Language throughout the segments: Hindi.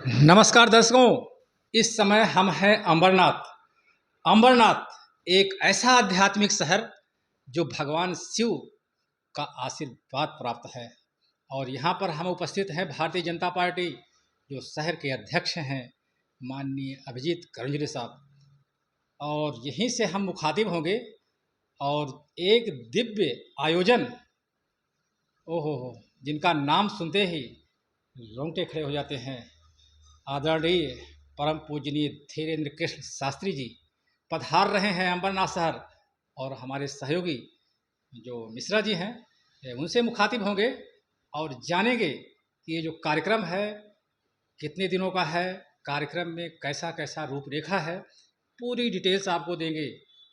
नमस्कार दर्शकों। इस समय हम हैं अमरनाथ। अमरनाथ एक ऐसा आध्यात्मिक शहर जो भगवान शिव का आशीर्वाद प्राप्त है। और यहाँ पर हम उपस्थित हैं भारतीय जनता पार्टी जो शहर के अध्यक्ष हैं माननीय अभिजीत करंजरे साहब, और यहीं से हम मुखातिब होंगे। और एक दिव्य आयोजन, ओहो हो, जिनका नाम सुनते ही रोंगटे खड़े हो जाते हैं। आदरणीय परम पूजनीय धीरेन्द्र कृष्ण शास्त्री जी पधार रहे हैं अम्बरनाथ शहर, और हमारे सहयोगी जो मिश्रा जी हैं उनसे मुखातिब होंगे और जानेंगे कि ये जो कार्यक्रम है कितने दिनों का है, कार्यक्रम में कैसा कैसा रूपरेखा है, पूरी डिटेल्स आपको देंगे।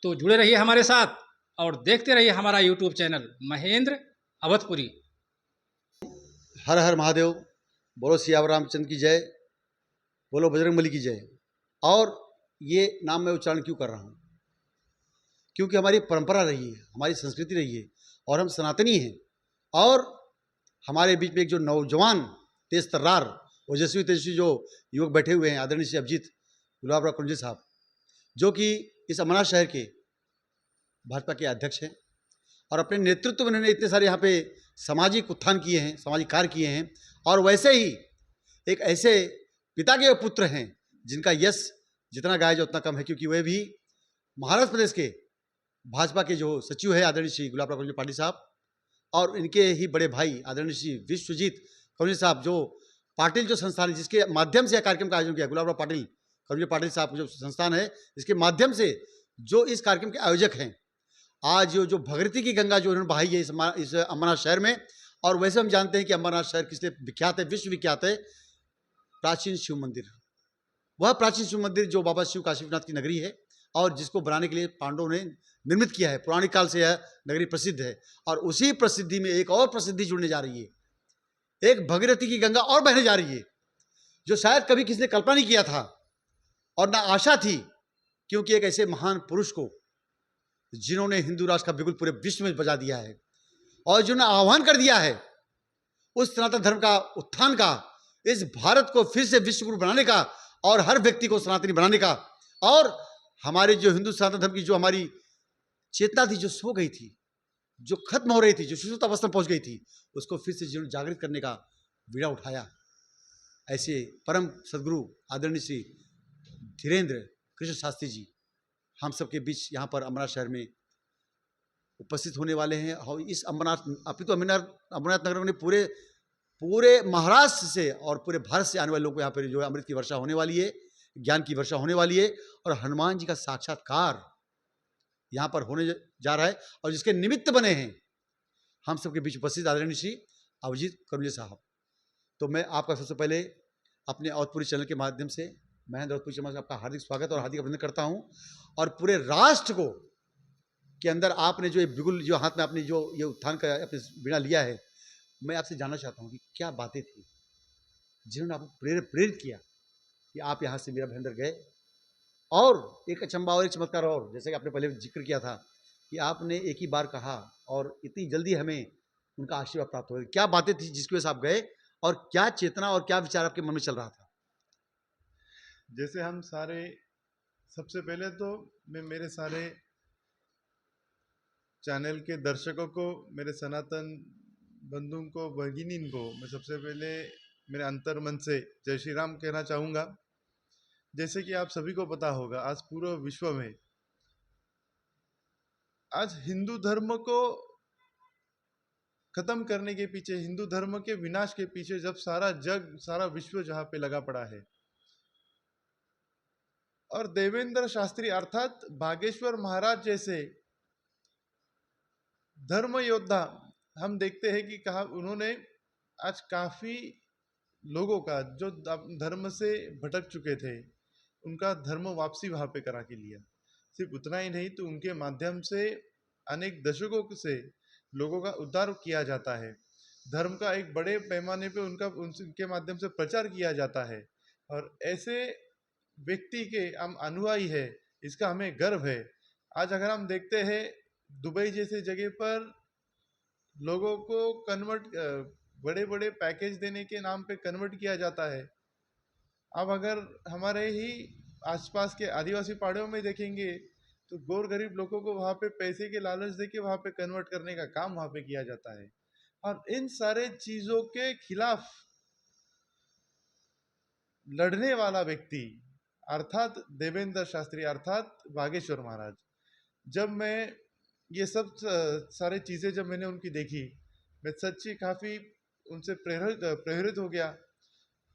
तो जुड़े रहिए हमारे साथ और देखते रहिए हमारा यूट्यूब चैनल महेंद्र अवधपुरी। हर हर महादेव, बोलो सियावर रामचंद्र की जय, बोलो बजरंगबली की जय। और ये नाम मैं उच्चारण क्यों कर रहा हूँ? क्योंकि हमारी परंपरा रही है, हमारी संस्कृति रही है और हम सनातनी हैं। और हमारे बीच में एक जो नौजवान तेज तर्रार ओजस्वी तेजस्वी जो युवक बैठे हुए हैं, आदरणीय श्री अभिजीत गुलाबराव करंजे साहब, जो कि इस अमरनाथ शहर के भाजपा के अध्यक्ष हैं और अपने नेतृत्व में उन्होंने इतने सारे यहाँ पे सामाजिक उत्थान किए हैं, सामाजिक कार्य किए हैं। और वैसे ही एक ऐसे पिता के पुत्र हैं जिनका यश जितना गाया जाए उतना कम है, क्योंकि वे भी महाराष्ट्र प्रदेश के भाजपा के जो सचिव है आदरणीय श्री गुलाबराव करंजे पाटिल साहब, और इनके ही बड़े भाई आदरणीय श्री विश्वजीत करंजे साहब, जो पाटिल जो संस्थान है जिसके माध्यम से यह कार्यक्रम का आयोजन किया, गुलाबराव पाटिल करंजे पाटिल साहब जो संस्थान है इसके माध्यम से जो इस कार्यक्रम के आयोजक हैं। आज जो भगीरथी की गंगा जो उन्होंने बहाई है इस अमरनाथ शहर में। और वैसे हम जानते हैं कि अमरनाथ शहर किस लिए विख्यात है, विश्व विख्यात है। प्राचीन शिव मंदिर, वह प्राचीन शिव मंदिर जो बाबा शिव काशी विश्वनाथ की नगरी है और जिसको बनाने के लिए पांडवों ने निर्मित किया है। पुरानी काल से यह नगरी प्रसिद्ध है और उसी प्रसिद्धि में एक और प्रसिद्धि जुड़ने जा रही है। एक भगीरथी की गंगा और बहने जा रही है, जो शायद कभी किसी ने कल्पना नहीं किया था और ना आशा थी, क्योंकि एक ऐसे महान पुरुष को जिन्होंने हिंदू राष्ट्र का बिगुल पूरे विश्व में बजा दिया है और जिन्होंने आह्वान कर दिया है उस सनातन धर्म का उत्थान का, इस भारत को फिर से विश्व गुरु बनाने का और हर व्यक्ति को सनातनी बनाने का, और हमारे जो हिंदू सनातन धर्म की जो हमारी चेतना थी, जो सो गई थी, जो खत्म हो रही थी, जो सुषुप्त अवस्था में पहुंच गई थी, उसको फिर से जिन्होंने जागृत करने का बीड़ा उठाया, ऐसे परम सदगुरु आदरणीय श्री धीरेन्द्र कृष्ण शास्त्री जी हम सबके बीच यहाँ पर अमरनाथ शहर में उपस्थित होने वाले हैं। और इस अपितु अमरनाथ नगर में पूरे महाराष्ट्र से और पूरे भारत से आने वाले लोगों को यहाँ पर जो है अमृत की वर्षा होने वाली है, ज्ञान की वर्षा होने वाली है, और हनुमान जी का साक्षात्कार यहाँ पर होने जा रहा है। और जिसके निमित्त बने हैं हम सबके बीच उपस्थित आदरणीय श्री अभिजीत करंजे साहब। तो मैं आपका सबसे पहले अपने अवधपुरी चैनल के माध्यम से महेंद्र अवधपुरी चैनल से आपका हार्दिक स्वागत और हार्दिक अभिनंदन करता हूँ। और पूरे राष्ट्र को के अंदर आपने जो बिगुल जो हाथ में आपने जो ये उत्थान का अपने बीड़ा लिया है, मैं आपसे जानना चाहता हूँ कि क्या बातें थी जिन्होंने आपको प्रेरित किया कि आप यहाँ से मेरा महेंद्र गए। और एक अचंबा और एक चमत्कार, और जैसे कि आपने पहले जिक्र किया था कि आपने एक ही बार कहा और इतनी जल्दी हमें उनका आशीर्वाद प्राप्त हो गया। क्या बातें थी जिसकी वजह से आप गए और क्या चेतना और क्या विचार आपके मन में चल रहा था? जैसे हम सारे, सबसे पहले तो मैं मेरे सारे चैनल के दर्शकों को, मेरे सनातन बंधुओं को, भगिनीन को मैं सबसे पहले मेरे अंतर मन से जय श्री राम कहना चाहूँगा। जैसे कि आप सभी को पता होगा, आज पूरे विश्व में आज हिंदू धर्म को खत्म करने के पीछे, हिंदू धर्म के विनाश के पीछे जब सारा जग, सारा विश्व जहाँ पे लगा पड़ा है, और देवेंद्र शास्त्री अर्थात बागेश्वर महाराज जैसे धर्म योद्धा हम देखते हैं कि कहा उन्होंने आज काफी लोगों का जो धर्म से भटक चुके थे उनका धर्म वापसी वहां पे करा के लिया। सिर्फ उतना ही नहीं, तो उनके माध्यम से अनेक दशकों से लोगों का उद्धार किया जाता है। धर्म का एक बड़े पैमाने पे उनके माध्यम से प्रचार किया जाता है, और ऐसे व्यक्ति के हम अनुयायी है, इसका हमें गर्व है। आज अगर हम देखते हैं दुबई जैसे जगह पर लोगों को बड़े बड़े पैकेज देने के नाम पे कन्वर्ट किया जाता है। अब अगर हमारे ही आसपास के आदिवासी पहाड़ों में देखेंगे तो गौर गरीब लोगों को वहाँ पे पैसे के लालच देके वहाँ पे कन्वर्ट करने का काम वहाँ पे किया जाता है। और इन सारे चीजों के खिलाफ लड़ने वाला व्यक्ति अर्थात देवेंद्र शास्त्री अर्थात बागेश्वर महाराज। जब मैं ये सब सारे चीज़ें जब मैंने उनकी देखी, मैं सच्ची काफ़ी उनसे प्रेरित प्रेरित हो गया।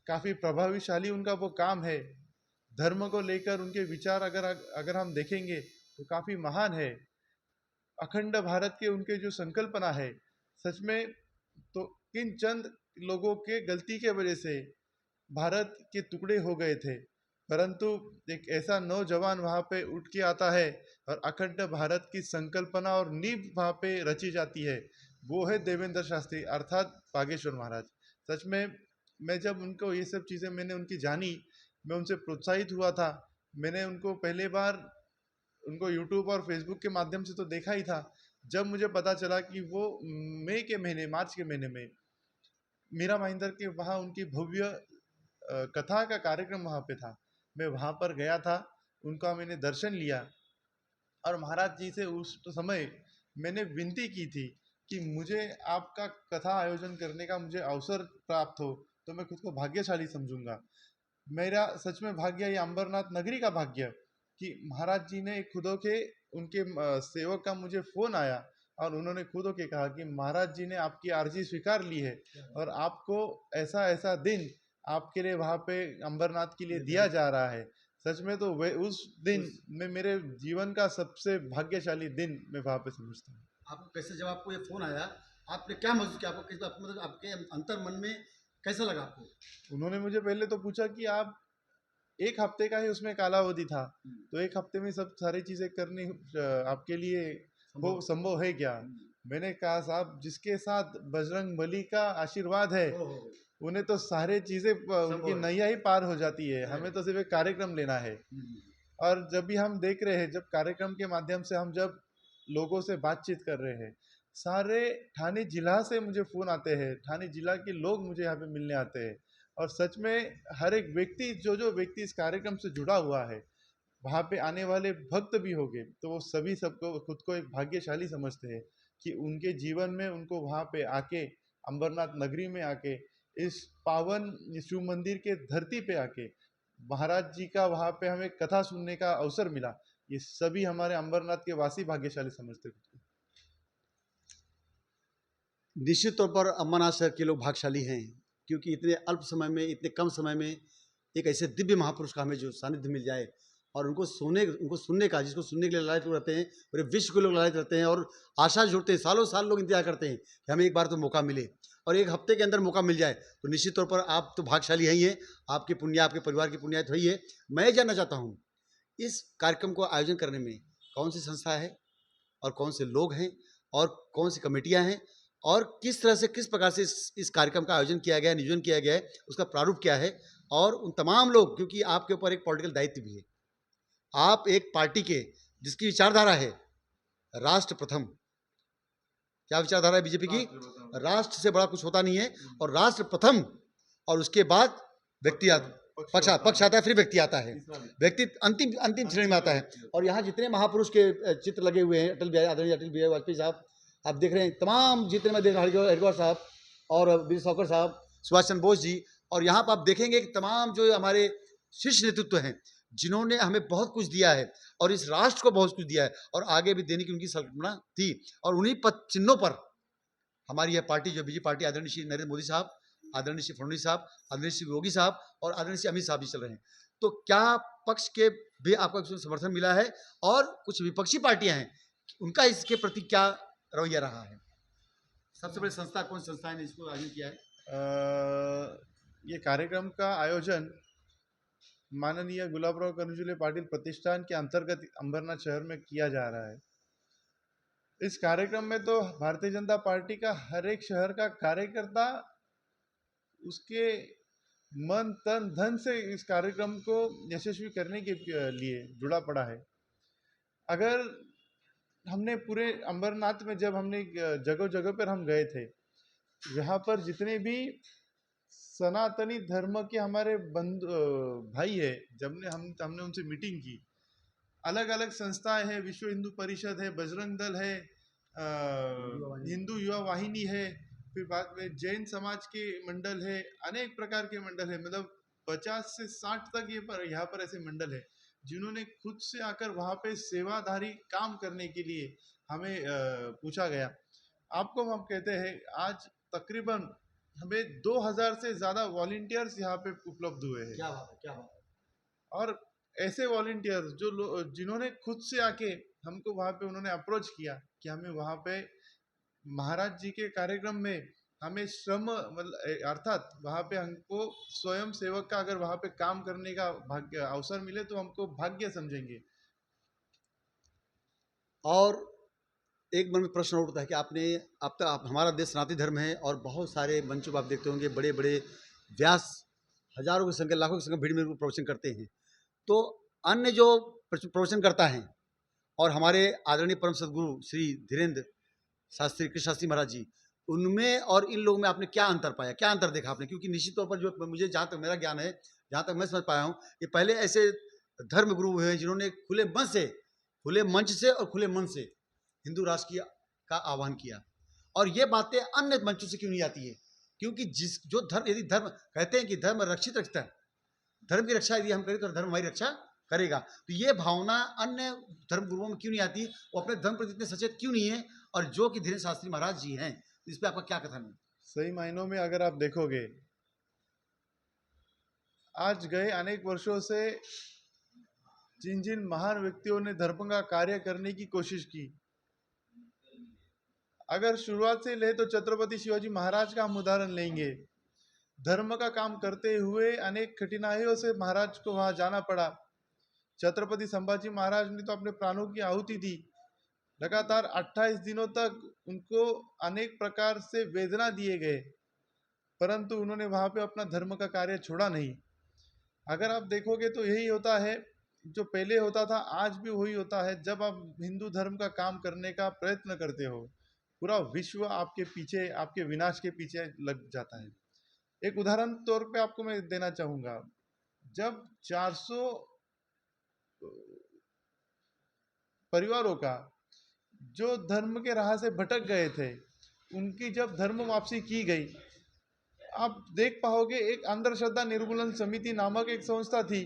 काफ़ी प्रभावशाली उनका वो काम है। धर्म को लेकर उनके विचार अगर अगर हम देखेंगे तो काफ़ी महान है। अखंड भारत के उनके जो संकल्पना है, सच में तो किन चंद लोगों के गलती के वजह से भारत के टुकड़े हो गए थे, परंतु एक ऐसा नौजवान वहाँ पे उठ के आता है और अखंड भारत की संकल्पना और नींव वहाँ पे रची जाती है। वो है देवेंद्र शास्त्री अर्थात बागेश्वर महाराज। सच में मैं जब उनको ये सब चीज़ें मैंने उनकी जानी, मैं उनसे प्रोत्साहित हुआ था। मैंने उनको पहले बार उनको यूट्यूब और फेसबुक के माध्यम से तो देखा ही था। जब मुझे पता चला कि वो मई के महीने मार्च के महीने में मीरा भाईंदर के वहाँ उनकी भव्य कथा का कार्यक्रम वहाँ पे था, मैं वहाँ पर गया था, उनका मैंने दर्शन लिया और महाराज जी से उस समय मैंने विनती की थी कि मुझे आपका कथा आयोजन करने का मुझे अवसर प्राप्त हो तो मैं खुद को भाग्यशाली समझूंगा। मेरा सच में भाग्य ये अंबरनाथ नगरी का भाग्य कि महाराज जी ने खुद के उनके सेवक का मुझे फ़ोन आया और उन्होंने खुद के कहा कि महाराज जी ने आपकी अर्जी स्वीकार ली है और आपको ऐसा ऐसा दिन आपके लिए वहाँ पे अंबरनाथ के लिए दिया जा रहा है। सच में तो वे उस दिन में मेरे जीवन का सबसे भाग्यशाली दिन मैं वहाँ पे समझता हूँ। आपको कैसे, जब आपको ये फोन आया, आपने क्या महसूस किया? आपको किस, आपको मतलब आपके अंतर मन में कैसा लगा आपको? उन्होंने मुझे पहले तो पूछा कि आप, एक हफ्ते का ही उसमें कालावधि था, तो एक हफ्ते में सब सारी चीज़ें करनी आपके लिए वो संभव है क्या? मैंने कहा साहब, जिसके साथ बजरंग बली का आशीर्वाद है उन्हें तो सारे चीज़ें उनकी नैया ही पार हो जाती है, हमें तो सिर्फ एक कार्यक्रम लेना है। और जब भी हम देख रहे हैं, जब कार्यक्रम के माध्यम से हम जब लोगों से बातचीत कर रहे हैं, सारे ठाणे जिला से मुझे फ़ोन आते हैं, ठाणे जिला के लोग मुझे यहाँ पे मिलने आते हैं और सच में हर एक व्यक्ति, जो जो व्यक्ति इस कार्यक्रम से जुड़ा हुआ है, वहाँ पे आने वाले भक्त भी होंगे तो वो सभी सबको खुद को एक भाग्यशाली समझते हैं कि उनके जीवन में उनको वहाँ पे आके, अंबरनाथ नगरी में आके, इस पावन शिव मंदिर के धरती पे आके महाराज जी का वहाँ पे हमें कथा सुनने का अवसर मिला। ये सभी हमारे अंबरनाथ के वासी भाग्यशाली समझते हैं। निश्चित तौर पर अम्बानाथ शहर के लोग भाग्यशाली हैं, क्योंकि इतने अल्प समय में, इतने कम समय में एक ऐसे दिव्य महापुरुष का हमें जो सानिध्य मिल जाए और उनको सुनने का, जिसको सुनने के लिए लायक लोग रहते हैं, पूरे विश्व के लोग लायक रहते हैं और आशा जुड़ते हैं, सालों साल लोग इंतजार करते हैं कि हमें एक बार तो मौका मिले और एक हफ्ते के अंदर मौका मिल जाए, तो निश्चित तौर पर आप तो भाग्यशाली हैं ही हैं। आपकी पुण्य, आपके परिवार की पुण्य तो ही है। मैं जानना चाहता हूँ, इस कार्यक्रम को आयोजन करने में कौन सी संस्था है और कौन से लोग हैं और कौन सी कमेटियां हैं और किस तरह से, किस प्रकार से इस कार्यक्रम का आयोजन किया गया है, नियोजन किया गया है, उसका प्रारूप क्या है? और उन तमाम लोग, क्योंकि आपके ऊपर एक पॉलिटिकल दायित्व भी है, आप एक पार्टी के जिसकी विचारधारा है राष्ट्र प्रथम। क्या विचारधारा है बीजेपी की? राष्ट्र से बड़ा कुछ होता नहीं है और राष्ट्र प्रथम, और उसके बाद व्यक्ति पक्ष आता है, फिर व्यक्ति आता है, व्यक्ति अंतिम अंतिम श्रेणी में आता है। और यहाँ जितने महापुरुष के चित्र लगे हुए हैं, आदरणीय अटल बिहारी वाजपेयी साहब, आप देख रहे हैं, तमाम जितने मैं देख रहा हूँ, हरिद्वार साहब और वीर सावरकर साहब, सुभाष चंद्र बोस जी, और यहाँ पर आप देखेंगे कि तमाम जो हमारे शीर्ष नेतृत्व हैं, जिन्होंने हमें बहुत कुछ दिया है और इस राष्ट्र को बहुत कुछ दिया है और आगे भी देने की उनकी संकल्पना थी। और उन्हीं पद चिन्हों पर हमारी यह पार्टी, जो बीजेपी पार्टी, आदरणीय श्री नरेंद्र मोदी साहब, आदरणीय श्री फडणवीस साहब, आदरणीय श्री योगी साहब और आदरणीय श्री अमित साहब जी चल रहे हैं। तो क्या पक्ष के भी आपका समर्थन मिला है? और कुछ विपक्षी पार्टियां हैं, उनका इसके प्रति क्या रवैया रहा है? सबसे बड़ी संस्था कौन सी संस्था ने इसको आयोजन किया है? ये कार्यक्रम का आयोजन माननीय गुलाबराव कनुजुले पाटिल प्रतिष्ठान के अंतर्गत अंबरनाथ शहर में किया जा रहा है। इस कार्यक्रम में तो भारतीय जनता पार्टी का हर एक शहर का कार्यकर्ता उसके मन तन धन से इस कार्यक्रम को यशस्वी करने के लिए जुड़ा पड़ा है। अगर हमने पूरे अंबरनाथ में जब हमने जगह जगह पर हम गए थे, यहाँ पर जितने भी सनातनी धर्म के हमारे भाई है। जब हमने उनसे मीटिंग की, अलग अलग संस्थाएं हैं, विश्व हिंदू परिषद है, बजरंग दल है, हिंदू युवा वाहिनी है, फिर बाद में जैन समाज के मंडल है, अनेक प्रकार के मंडल है, मतलब 50 से 60 तक यहाँ पर ऐसे मंडल है जिन्होंने खुद से आकर वहाँ पे सेवाधारी काम करने के लिए हमें पूछा गया। आपको हम कहते हैं आज तकरीबन हमें 2000 से ज़्यादा वॉलंटियर्स यहाँ पे उपलब्ध हुए हैं। क्या बात है, क्या बात और ऐसे वॉलंटियर्स जिन्होंने खुद से आके हमको वहाँ पे उन्होंने अप्रोच किया कि हमें वहाँ पे महाराज जी के कार्यक्रम में हमें श्रम मतलब अर्थात वहाँ पे हमको स्वयं सेवक का अगर वहाँ पे काम करने का भाग्य अवसर मिले तो हमको भाग्य समझेंगे। है। और एक मन में प्रश्न उठता है कि आप हमारा देश सनातन धर्म है और बहुत सारे मंचों पर आप देखते होंगे बड़े बड़े व्यास हजारों की संख्या लाखों की संख्या भीड़ में प्रवचन करते हैं। तो अन्य जो प्रवचन करता है और हमारे आदरणीय परम सदगुरु श्री धीरेन्द्र शास्त्री कृष्ण शास्त्री महाराज जी, उनमें और इन लोगों में आपने क्या अंतर पाया, क्या अंतर देखा आपने? क्योंकि निश्चित तौर पर जो मुझे जहाँ तक मेरा ज्ञान है, जहाँ तक मैं समझ पाया हूँ, ये पहले ऐसे धर्म गुरु हुए हैं जिन्होंने खुले मंच से और खुले मन से हिंदू राष्ट्र का आह्वान किया। और ये बातें अन्य मंचों से क्यों नहीं आती है? क्योंकि जो धर्म, यदि धर्म कहते हैं कि धर्म रक्षित रखता है, धर्म की रक्षा यदि हम करें तो धर्म हमारी रक्षा करेगा, तो ये भावना अन्य धर्म गुरुओं में क्यों नहीं आती? वो अपने धर्म प्रति इतने सचेत क्यों नहीं है? और जो कि धीरेन्द्र शास्त्री महाराज जी हैं, इस पे आपका क्या कथन है? सही मायनों में अगर आप देखोगे, आज गए अनेक वर्षों से जिन जिन महान व्यक्तियों ने धर्म का कार्य करने की कोशिश की, अगर शुरुआत से ले तो छत्रपति शिवाजी महाराज का हम उदाहरण लेंगे। धर्म का काम करते हुए अनेक कठिनाइयों से महाराज को वहां जाना पड़ा। छत्रपति संभाजी महाराज ने तो अपने प्राणों की आहुति दी। लगातार 28 दिनों तक उनको अनेक प्रकार से वेदना दिए गए, परंतु उन्होंने वहां पे अपना धर्म का कार्य छोड़ा नहीं। अगर आप देखोगे तो यही होता है जो पहले होता था, आज भी वही होता है। जब आप हिंदू धर्म का काम करने का प्रयत्न करते हो, पूरा विश्व आपके पीछे, आपके विनाश के पीछे लग जाता है। एक उदाहरण तौर पे आपको मैं देना चाहूंगा। जब 400 परिवारों का जो धर्म के राह से भटक गए थे, उनकी जब धर्म वापसी की गई, आप देख पाओगे एक अंधश्रद्धा निर्मूलन समिति नामक एक संस्था थी।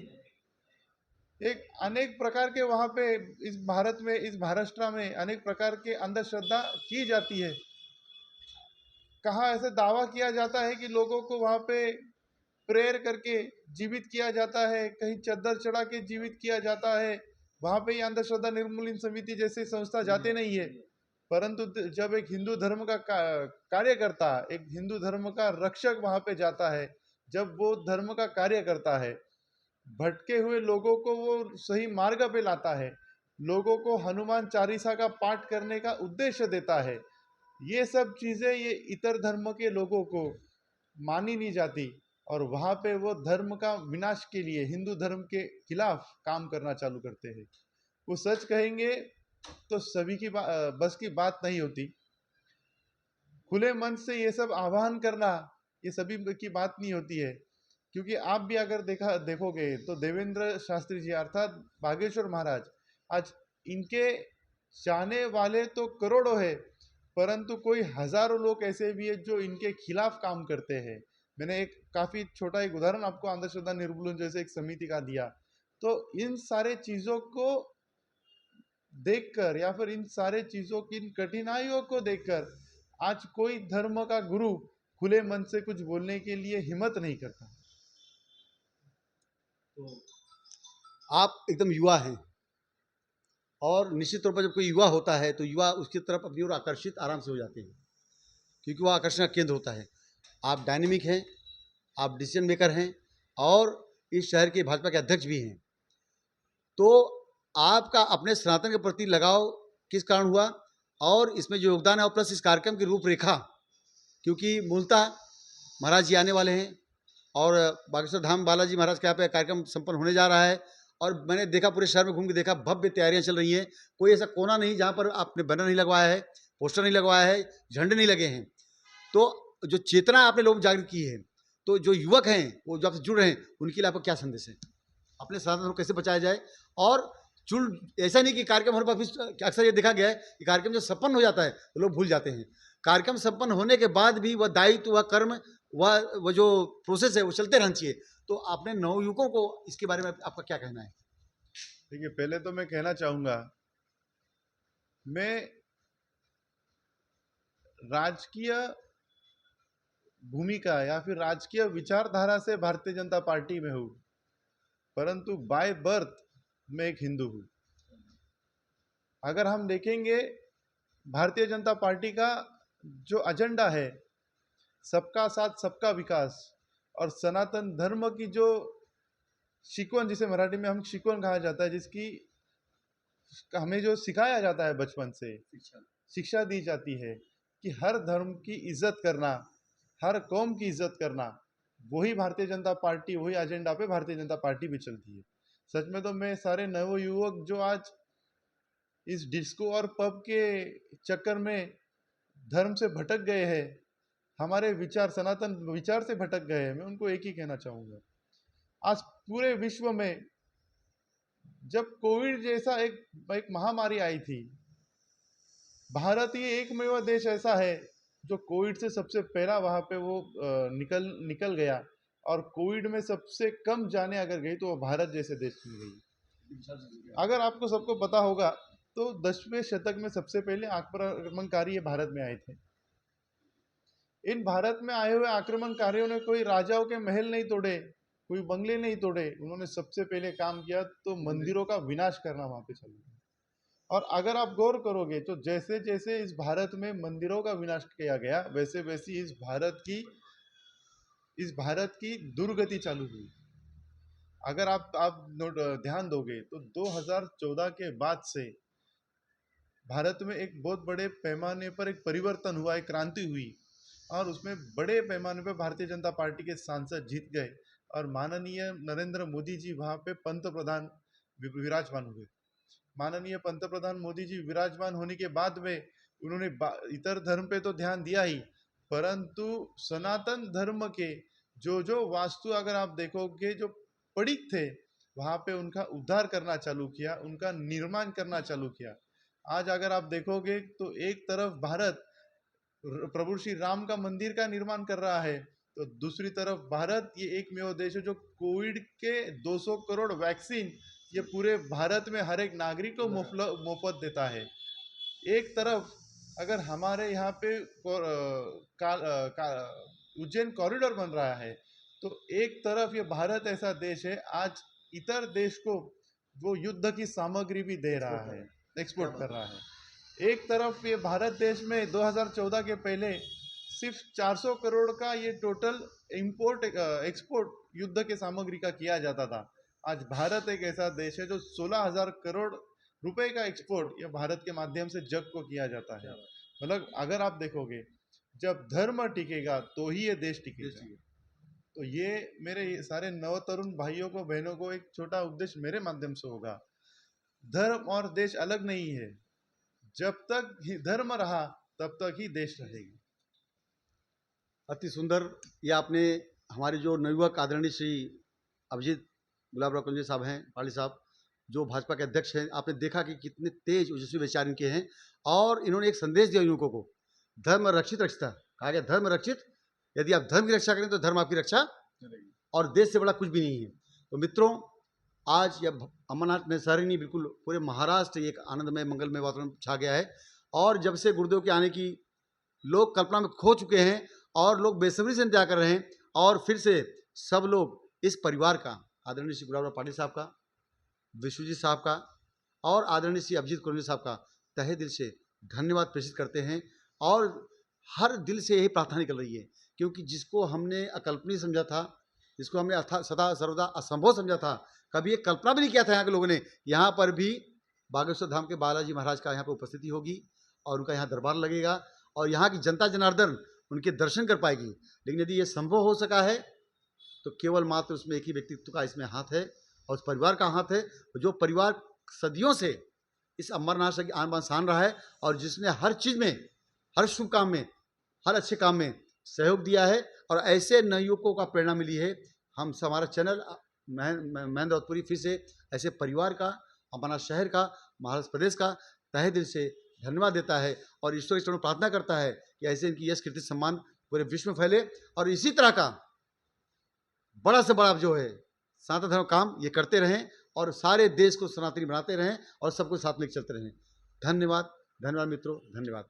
एक अनेक प्रकार के वहाँ पे इस भारत में, इस महाराष्ट्र में अनेक प्रकार के अंधश्रद्धा की जाती है। कहाँ ऐसे दावा किया जाता है कि लोगों को वहाँ पे प्रेयर करके जीवित किया जाता है, कहीं चद्दर चढ़ा के जीवित किया जाता है। वहाँ पे ये अंधश्रद्धा निर्मूलन समिति जैसे संस्था जाते नहीं है। परंतु जब एक हिंदू धर्म का कार्यकर्ता, एक हिंदू धर्म का रक्षक वहाँ पे जाता है, जब वो धर्म का कार्य करता है, भटके हुए लोगों को वो सही मार्ग पे लाता है, लोगों को हनुमान चालीसा का पाठ करने का उद्देश्य देता है, ये सब चीज़ें ये इतर धर्म के लोगों को मानी नहीं जाती और वहाँ पे वो धर्म का विनाश के लिए, हिंदू धर्म के खिलाफ काम करना चालू करते हैं। वो सच कहेंगे तो सभी की बस की बात नहीं होती। खुले मन से ये सब आह्वान करना ये सभी की बात नहीं होती है। क्योंकि आप भी अगर देखोगे तो देवेंद्र शास्त्री जी अर्थात बागेश्वर महाराज, आज इनके चाहने वाले तो करोड़ों है, परंतु कोई हजारों लोग ऐसे भी है जो इनके खिलाफ काम करते हैं। मैंने एक काफी छोटा एक उदाहरण आपको अंधश्रद्धा निर्मूलन जैसे एक समिति का दिया। तो इन सारे चीजों को देखकर या फिर इन सारे चीजों की, इन कठिनाइयों को देखकर आज कोई धर्म का गुरु खुले मन से कुछ बोलने के लिए हिम्मत नहीं करता। तो आप एकदम युवा हैं और निश्चित तौर पर जब कोई युवा होता है तो युवा उसकी तरफ अपनी ओर आकर्षित आराम से हो जाते हैं, क्योंकि वह आकर्षण का केंद्र होता है। आप डायनेमिक हैं, आप डिसीजन मेकर हैं और इस शहर के भाजपा के अध्यक्ष भी हैं। तो आपका अपने सनातन के प्रति लगाव किस कारण हुआ और इसमें जो योगदान है और प्लस इस कार्यक्रम की रूपरेखा, क्योंकि मूलतः महाराज जी आने वाले हैं और बागेश्वर धाम बालाजी महाराज के यहाँ पे कार्यक्रम संपन्न होने जा रहा है और मैंने देखा, पूरे शहर में घूम के देखा, भव्य तैयारियां चल रही हैं। कोई ऐसा कोना नहीं जहाँ पर आपने बैनर नहीं लगवाया है, पोस्टर नहीं लगवाया है, झंडे नहीं लगे हैं। तो जो चेतना आपने लोगों में जागृत की है तो जो युवक हैं, वो जो आपसे जुड़ रहे हैं, उनके लिए आपका क्या संदेश है? अपने सनातन धर्म को कैसे बचाया जाए? और जुड़, ऐसा नहीं कि कार्यक्रम होने पर अक्सर ये देखा गया है कि कार्यक्रम जब संपन्न हो जाता है तो लोग भूल जाते हैं। कार्यक्रम संपन्न होने के बाद भी वह दायित्व, वह कर्म, वह जो प्रोसेस है वो चलते रहना चाहिए। तो आपने नवयुवकों को इसके बारे में आपका क्या कहना है? देखिए, पहले तो मैं कहना चाहूँगा, मैं राजकीय भूमिका या फिर राजकीय विचारधारा से भारतीय जनता पार्टी में हूँ, परंतु बाय बर्थ मैं एक हिंदू हूँ। अगर हम देखेंगे भारतीय जनता पार्टी का जो एजेंडा है, सबका साथ सबका विकास, और सनातन धर्म की जो शिकवन, जिसे मराठी में हम शिकवन कहा जाता है, जिसकी हमें जो सिखाया जाता है बचपन से, शिक्षा दी जाती है कि हर धर्म की इज्जत करना, हर कौम की इज्जत करना, वही भारतीय जनता पार्टी, वही एजेंडा पे भारतीय जनता पार्टी भी चलती है। सच में तो मैं सारे नव युवक जो आज इस डिस्को और पब के चक्कर में धर्म से भटक गए हैं, हमारे विचार, सनातन विचार से भटक गए हैं, मैं उनको एक ही कहना चाहूँगा, आज पूरे विश्व में जब कोविड जैसा एक महामारी आई थी, भारत ही एकमेव देश ऐसा है जो कोविड से सबसे पहला वहाँ पे वो निकल गया, और कोविड में सबसे कम जाने अगर गई तो वो भारत जैसे देश में गई। अगर आपको सबको पता होगा तो 10वें शतक में सबसे पहले आक्रमणकारी भारत में आए थे। इन भारत में आए हुए आक्रमणकारियों ने कोई राजाओं के महल नहीं तोड़े, कोई बंगले नहीं तोड़े, उन्होंने सबसे पहले काम किया तो मंदिरों का विनाश करना वहां पे चालू किया। और अगर आप गौर करोगे तो जैसे जैसे इस भारत में मंदिरों का विनाश किया गया, वैसे वैसे इस भारत की दुर्गति चालू हुई। अगर आप ध्यान दोगे तो 2014 के बाद से भारत में एक बहुत बड़े पैमाने पर एक परिवर्तन हुआ, एक क्रांति हुई, और उसमें बड़े पैमाने पर भारतीय जनता पार्टी के सांसद जीत गए, और माननीय नरेंद्र मोदी जी वहाँ पे पंत प्रधान विराजमान हुए। माननीय पंत प्रधान मोदी जी विराजमान होने के बाद में उन्होंने इतर धर्म पे तो ध्यान दिया ही, परंतु सनातन धर्म के जो वास्तु अगर आप देखोगे जो पड़िक थे, वहाँ पे उनका उद्धार करना चालू किया, उनका निर्माण करना चालू किया। आज अगर आप देखोगे तो एक तरफ भारत प्रभु श्री राम का मंदिर का निर्माण कर रहा है, तो दूसरी तरफ भारत ये एकमेव देश है जो कोविड के 200 करोड़ वैक्सीन ये पूरे भारत में हर एक नागरिक को मुफ्त देता है। एक तरफ अगर हमारे यहाँ पे उज्जैन कॉरिडोर बन रहा है, तो एक तरफ ये भारत ऐसा देश है आज इतर देश को वो युद्ध की सामग्री भी दे रहा है, एक्सपोर्ट कर रहा है। एक तरफ ये भारत देश में 2014 के पहले सिर्फ 400 करोड़ का ये टोटल इंपोर्ट एक्सपोर्ट युद्ध के सामग्री का किया जाता था। आज भारत एक ऐसा देश है जो 16,000 करोड़ रुपए का एक्सपोर्ट ये भारत के माध्यम से जग को किया जाता है। मतलब अगर आप देखोगे जब धर्म टिकेगा तो ही ये देश टिकेगा। तो ये मेरे सारे नव तरुण भाइयों को, बहनों को एक छोटा उपदेश मेरे माध्यम से होगा, धर्म और देश अलग नहीं है। जब तक धर्म रहा तब तक ही देश रहेगी। अति सुंदर। ये आपने हमारे जो नवयुवक आदरणीय श्री अभिजीत गुलाबराव कुंजे साहब हैं, पाली साहब, जो भाजपा के अध्यक्ष हैं, आपने देखा कि कितने तेज ओजस्वी विचार इनके हैं, और इन्होंने एक संदेश दिया युवकों को, धर्म रक्षित रक्षिता, कहा गया धर्म रक्षित, यदि आप धर्म की रक्षा करें तो धर्म आपकी रक्षा, और देश से बड़ा कुछ भी नहीं है। तो मित्रों, आज यह अमरनाथ में शहर ही नहीं, बिल्कुल पूरे महाराष्ट्र एक आनंदमय मंगलमय वातावरण छा गया है, और जब से गुरुदेव के आने की लोग कल्पना में खो चुके हैं और लोग बेसब्री से इंतजार कर रहे हैं, और फिर से सब लोग इस परिवार का, आदरणीय श्री गुलाबराव पाटिल साहब का, विश्वजीत साहब का, और आदरणीय श्री अभिजीत कुंजे साहब का तहे दिल से धन्यवाद प्रेषित करते हैं। और हर दिल से यही प्रार्थना निकल रही है, क्योंकि जिसको हमने अकल्पनीय समझा था, जिसको हमने सदा सर्वदा असंभव समझा था, कभी ये कल्पना भी नहीं किया था यहाँ के लोगों ने, यहाँ पर भी बागेश्वर धाम के बालाजी महाराज का यहाँ पर उपस्थिति होगी, और उनका यहाँ दरबार लगेगा, और यहाँ की जनता जनार्दन उनके दर्शन कर पाएगी। लेकिन यदि ये संभव हो सका है तो केवल मात्र उसमें एक ही व्यक्तित्व का इसमें हाथ है, और उस परिवार का हाथ है, जो परिवार सदियों से इस अमरनाथ की आन बान शान रहा है, और जिसने हर चीज़ में, हर शुभ काम में, हर अच्छे काम में सहयोग दिया है। और ऐसे नवयुवकों का प्रेरणा मिली है। हम हमारा चैनल महेंद्र राउतपुरी फिर से ऐसे परिवार का, हमारा शहर का, महाराष्ट्र प्रदेश का तहे दिल से धन्यवाद देता है और ईश्वर के चरणों में प्रार्थना करता है कि ऐसे इनकी यश कीर्ति सम्मान पूरे विश्व में फैले और इसी तरह का बड़ा से बड़ा जो है सनातन धर्म काम ये करते रहें और सारे देश को सनातनी बनाते रहें और सबको साथ लेकर चलते रहें। धन्यवाद, धन्यवाद मित्रों, धन्यवाद।